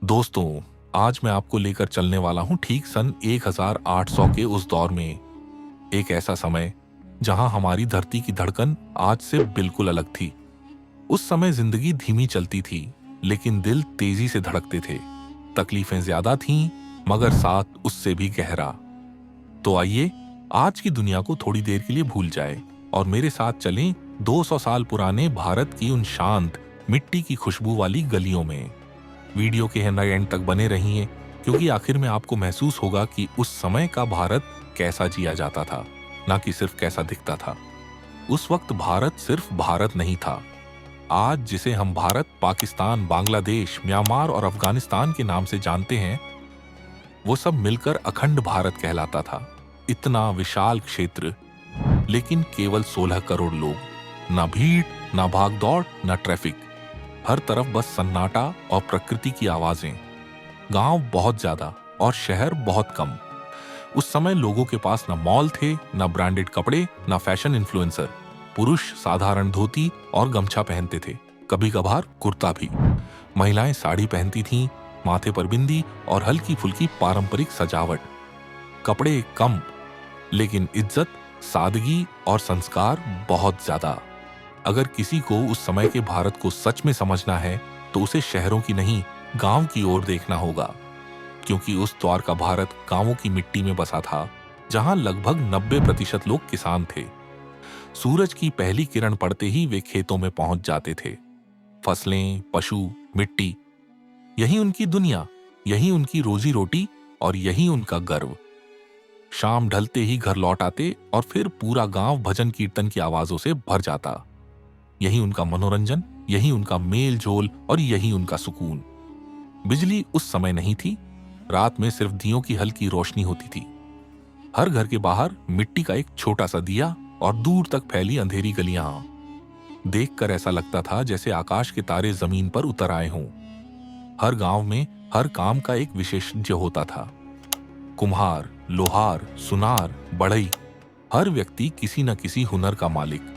दोस्तों, आज मैं आपको लेकर चलने वाला हूं ठीक सन 1800 के उस दौर में। एक ऐसा समय जहां हमारी धरती की धड़कन आज से बिल्कुल अलग थी। उस समय जिंदगी धीमी चलती थी, लेकिन दिल तेजी से धड़कते थे। तकलीफें ज्यादा थीं, मगर साथ उससे भी गहरा। तो आइए आज की दुनिया को थोड़ी देर के लिए भूल जाए और मेरे साथ चलें 200 साल पुराने भारत की उन शांत मिट्टी की खुशबू वाली गलियों में। वीडियो के एंड तक बने रहिए, क्योंकि आखिर में आपको महसूस होगा कि उस समय का भारत कैसा जिया जाता था, ना कि सिर्फ कैसा दिखता था। उस वक्त भारत सिर्फ भारत नहीं था। आज जिसे हम भारत, पाकिस्तान, बांग्लादेश, म्यांमार और अफगानिस्तान के नाम से जानते हैं, वो सब मिलकर अखंड भारत कहलाता था। इतना विशाल क्षेत्र, लेकिन केवल 16 करोड़ लोग। ना भीड़, ना भागदौड़, ना ट्रैफिक। हर तरफ बस सन्नाटा और प्रकृति की आवाजें। गांव बहुत ज्यादा और शहर बहुत कम। उस समय लोगों के पास ना मॉल थे, ना ब्रांडेड कपड़े, ना फैशन इन्फ्लुएंसर। पुरुष साधारण धोती और गमछा पहनते थे, कभी कभार कुर्ता भी। महिलाएं साड़ी पहनती थीं, माथे पर बिंदी और हल्की फुल्की पारंपरिक सजावट। कपड़े कम, लेकिन इज्जत, सादगी और संस्कार बहुत ज्यादा। अगर किसी को उस समय के भारत को सच में समझना है, तो उसे शहरों की नहीं, गांव की ओर देखना होगा। क्योंकि उस दौर का भारत गांवों की मिट्टी में बसा था, जहां लगभग 90% लोग किसान थे। सूरज की पहली किरण पड़ते ही वे खेतों में पहुंच जाते थे। फसलें, पशु, मिट्टी, यही उनकी दुनिया, यही उनकी रोजी रोटी और यही उनका गर्व। शाम ढलते ही घर लौट आते और फिर पूरा गांव भजन कीर्तन की आवाजों से भर जाता। यही उनका मनोरंजन, यही उनका मेल जोल और यही उनका सुकून। बिजली उस समय नहीं थी। रात में सिर्फ दियों की हल्की रोशनी होती थी। हर घर के बाहर मिट्टी का एक छोटा सा दिया और दूर तक फैली अंधेरी गलियां। देखकर ऐसा लगता था जैसे आकाश के तारे जमीन पर उतर आए हों। हर गांव में हर काम का एक विशेषज्ञ होता था। कुम्हार, लोहार, सुनार, बढ़ई, हर व्यक्ति किसी न किसी हुनर का मालिक।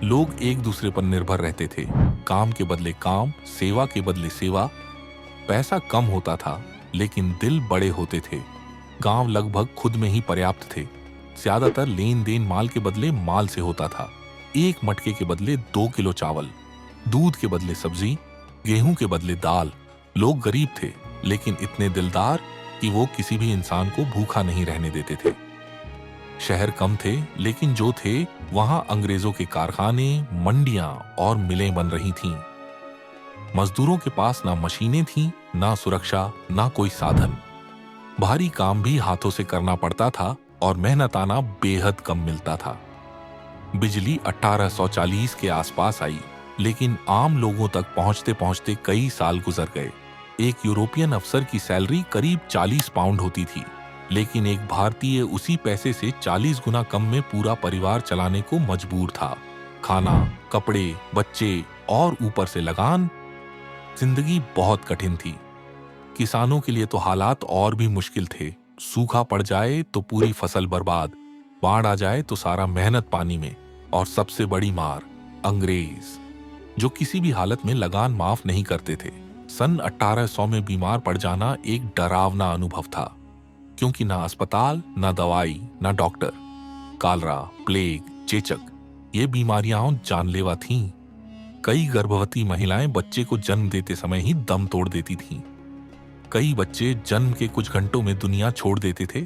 लोग एक दूसरे पर निर्भर रहते थे। काम के बदले काम, सेवा के बदले सेवा। पैसा कम होता था, लेकिन दिल बड़े होते थे। गांव लगभग खुद में ही पर्याप्त थे। ज्यादातर लेन देन माल के बदले माल से होता था। एक मटके के बदले 2 किलो चावल, दूध के बदले सब्जी, गेहूं के बदले दाल। लोग गरीब थे, लेकिन इतने दिलदार कि वो किसी भी इंसान को भूखा नहीं रहने देते थे। शहर कम थे, लेकिन जो थे वहां अंग्रेजों के कारखाने, मंडियां और मिलें बन रही थीं। मजदूरों के पास ना मशीनें थीं, ना सुरक्षा, ना कोई साधन। भारी काम भी हाथों से करना पड़ता था और मेहनताना बेहद कम मिलता था। बिजली 1840 के आसपास आई, लेकिन आम लोगों तक पहुंचते पहुंचते कई साल गुजर गए। एक यूरोपियन अफसर की सैलरी करीब 40 पाउंड होती थी, लेकिन एक भारतीय उसी पैसे से 40 गुना कम में पूरा परिवार चलाने को मजबूर था। खाना, कपड़े, बच्चे और ऊपर से लगान। जिंदगी बहुत कठिन थी। किसानों के लिए तो हालात और भी मुश्किल थे। सूखा पड़ जाए तो पूरी फसल बर्बाद, बाढ़ आ जाए तो सारा मेहनत पानी में, और सबसे बड़ी मार, अंग्रेज, जो किसी भी हालत में लगान माफ नहीं करते थे। सन 1800 में बीमार पड़ जाना एक डरावना अनुभव था, क्योंकि ना अस्पताल, ना दवाई, ना डॉक्टर। कालरा, प्लेग, चेचक, ये बीमारियां जानलेवा थीं। कई गर्भवती महिलाएं बच्चे को जन्म देते समय ही दम तोड़ देती थीं। कई बच्चे जन्म के कुछ घंटों में दुनिया छोड़ देते थे।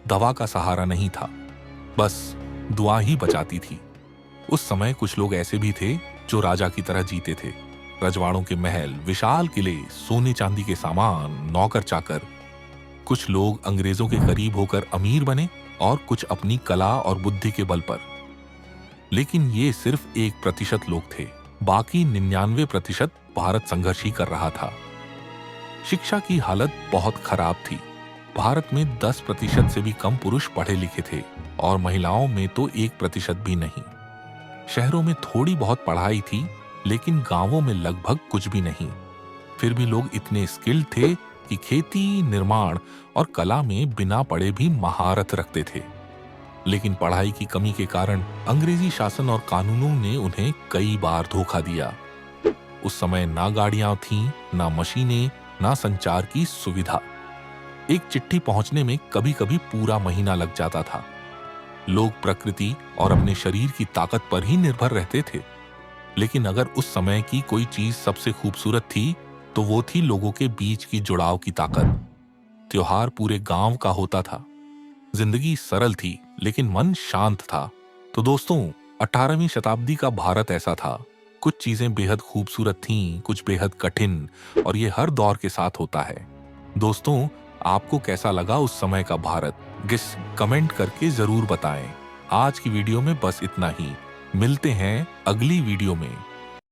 दवा का सहारा नहीं था, बस दुआ ही बचाती थी। उस समय कुछ लोग ऐसे भी थे जो राजा की तरह जीते थे। रजवाड़ों के महल, विशाल किले, सोने चांदी के सामान, नौकर चाकर। कुछ लोग अंग्रेजों के करीब होकर अमीर बने और कुछ अपनी कला और बुद्धि के बल पर। लेकिन ये सिर्फ 1% लोग थे। बाकी 99% भारत संघर्ष ही कर रहा था। शिक्षा की हालत बहुत खराब थी। भारत में 10% से भी कम पुरुष पढ़े लिखे थे और महिलाओं में तो 1% भी नहीं। शहरों में थोड़ी बहुत पढ़ाई थी, लेकिन गांवों में लगभग कुछ भी नहीं। फिर भी लोग इतने स्किल्ड थे कि खेती, निर्माण और कला में बिना पढ़े भी महारत रखते थे। लेकिन पढ़ाई की कमी के कारण अंग्रेजी शासन और कानूनों ने उन्हें कई बार धोखा दिया। उस समय ना गाड़ियां थीं, ना मशीनें, ना संचार की सुविधा। एक चिट्ठी पहुंचने में कभी कभी पूरा महीना लग जाता था। लोग प्रकृति और अपने शरीर की ताकत पर ही निर्भर रहते थे। लेकिन अगर उस समय की कोई चीज सबसे खूबसूरत थी तो वो थी लोगों के बीच की जुड़ाव की ताकत। त्योहार पूरे गांव का होता था। जिंदगी सरल थी लेकिन मन शांत था। तो दोस्तों, 18वीं शताब्दी का भारत ऐसा था। कुछ चीजें बेहद खूबसूरत थीं, कुछ बेहद कठिन, और ये हर दौर के साथ होता है। दोस्तों, आपको कैसा लगा उस समय का भारत? कमेंट करके जरूर बताएं। आज की वीडियो में बस इतना ही। मिलते हैं अगली वीडियो में।